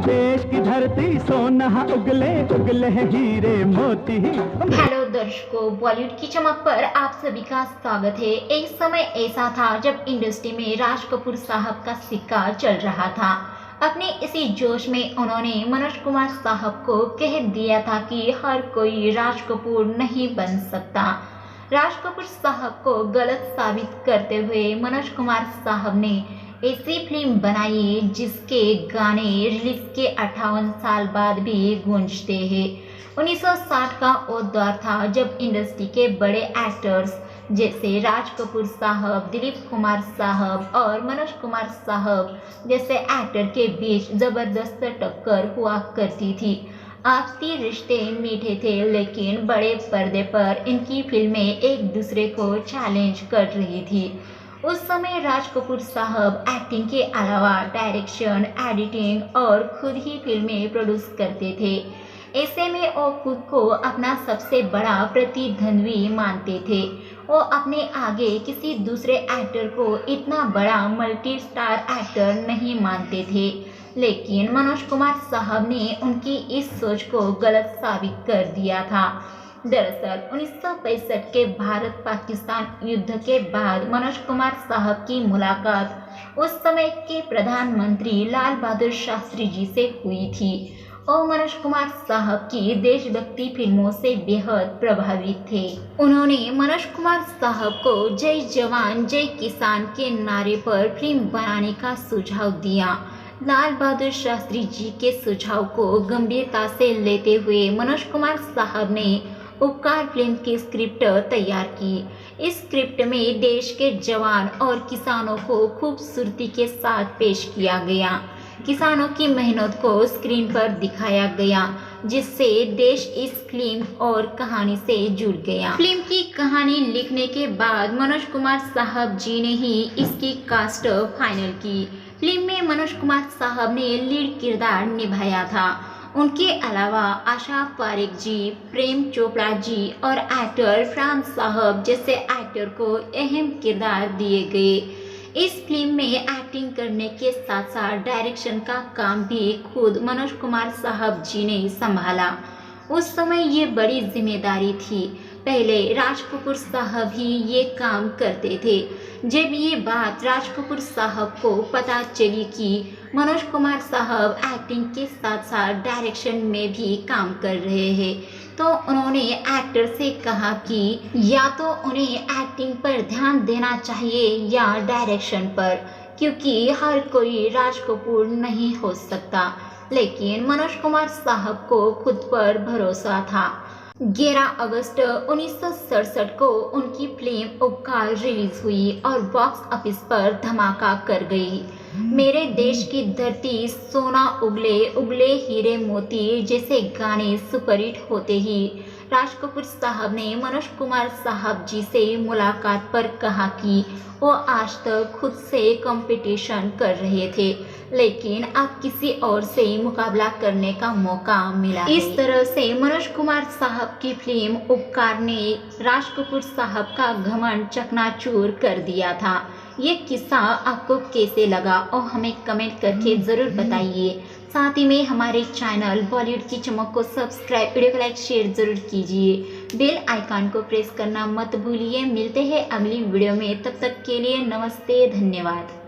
देश की धरती सोना उगले उगले हीरे मोती। हेलो दर्शकों, बॉलीवुड की चमक पर आप सभी का स्वागत है। एक समय ऐसा था जब इंडस्ट्री में राज कपूर साहब का सिक्का चल रहा था। अपने इसी जोश में उन्होंने मनोज कुमार साहब को कह दिया था कि हर कोई राज कपूर नहीं बन सकता। राज कपूर साहब को गलत साबित करते हुए मनोज कुमार साहब ने ऐसी फिल्म बनाई जिसके गाने रिलीज के 58 साल बाद भी गूंजते हैं। 1960 का वो दौर था जब इंडस्ट्री के बड़े एक्टर्स जैसे राज कपूर साहब, दिलीप कुमार साहब और मनोज कुमार साहब जैसे एक्टर के बीच जबरदस्त टक्कर हुआ करती थी। आपसी रिश्ते मीठे थे, लेकिन बड़े पर्दे पर इनकी फिल्में एक दूसरे को चैलेंज कर रही थी। उस समय राज कपूर साहब एक्टिंग के अलावा डायरेक्शन, एडिटिंग और खुद ही फिल्में प्रोड्यूस करते थे। ऐसे में वो खुद को अपना सबसे बड़ा प्रतिद्वंद्वी मानते थे। वो अपने आगे किसी दूसरे एक्टर को इतना बड़ा मल्टी स्टार एक्टर नहीं मानते थे, लेकिन मनोज कुमार साहब ने उनकी इस सोच को गलत साबित कर दिया था। दरअसल 1965 के भारत पाकिस्तान युद्ध के बाद मनोज कुमार साहब की मुलाकात उस समय के प्रधानमंत्री लाल बहादुर शास्त्री जी से हुई थी और मनोज कुमार साहब की देशभक्ति फिल्मों से बेहद प्रभावित थे। उन्होंने मनोज कुमार साहब को जय जवान जय किसान के नारे पर फिल्म बनाने का सुझाव दिया। लाल बहादुर शास्त्री जी के सुझाव को गंभीरता से लेते हुए मनोज कुमार साहब ने उपकार फिल्म की स्क्रिप्ट तैयार की। इस स्क्रिप्ट में देश के जवान और किसानों को खूबसूरती के साथ पेश किया गया। किसानों की मेहनत को स्क्रीन पर दिखाया गया, जिससे देश इस फिल्म और कहानी से जुड़ गया। फिल्म की कहानी लिखने के बाद मनोज कुमार साहब जी ने ही इसकी कास्ट फाइनल की। फिल्म में मनोज कुमार साहब ने लीड किरदार निभाया था। उनके अलावा आशा पारेख जी, प्रेम चोपड़ा जी और एक्टर फरहान साहब जैसे एक्टर को अहम किरदार दिए गए। इस फिल्म में एक्टिंग करने के साथ साथ डायरेक्शन का काम भी खुद मनोज कुमार साहब जी ने संभाला। उस समय ये बड़ी जिम्मेदारी थी। पहले राज कपूर साहब ही ये काम करते थे। जब ये बात राज कपूर साहब को पता चली कि मनोज कुमार साहब एक्टिंग के साथ साथ डायरेक्शन में भी काम कर रहे हैं, तो उन्होंने एक्टर से कहा कि या तो उन्हें एक्टिंग पर ध्यान देना चाहिए या डायरेक्शन पर, क्योंकि हर कोई राज कपूर नहीं हो सकता। लेकिन मनोज कुमार साहब को खुद पर भरोसा था। 11 अगस्त 1967 को उनकी फिल्म उपकार रिलीज हुई और बॉक्स ऑफिस पर धमाका कर गई। मेरे देश की धरती, सोना उगले उगले हीरे मोती जैसे गाने सुपरहिट होते ही राज कपूर साहब ने मनोज कुमार साहब जी से मुलाकात पर कहा कि वो आज तक खुद से कंपटीशन कर रहे थे, लेकिन अब किसी और से मुकाबला करने का मौका मिला। इस तरह से मनोज कुमार साहब की फिल्म उपकार ने राज कपूर साहब का घमंड चकनाचूर कर दिया था। ये किस्सा आपको कैसे लगा और हमें कमेंट करके ज़रूर बताइए। साथ ही में हमारे चैनल बॉलीवुड की चमक को सब्सक्राइब, वीडियो को लाइक शेयर ज़रूर कीजिए। बेल आइकन को प्रेस करना मत भूलिए। मिलते हैं अगली वीडियो में, तब तक के लिए नमस्ते, धन्यवाद।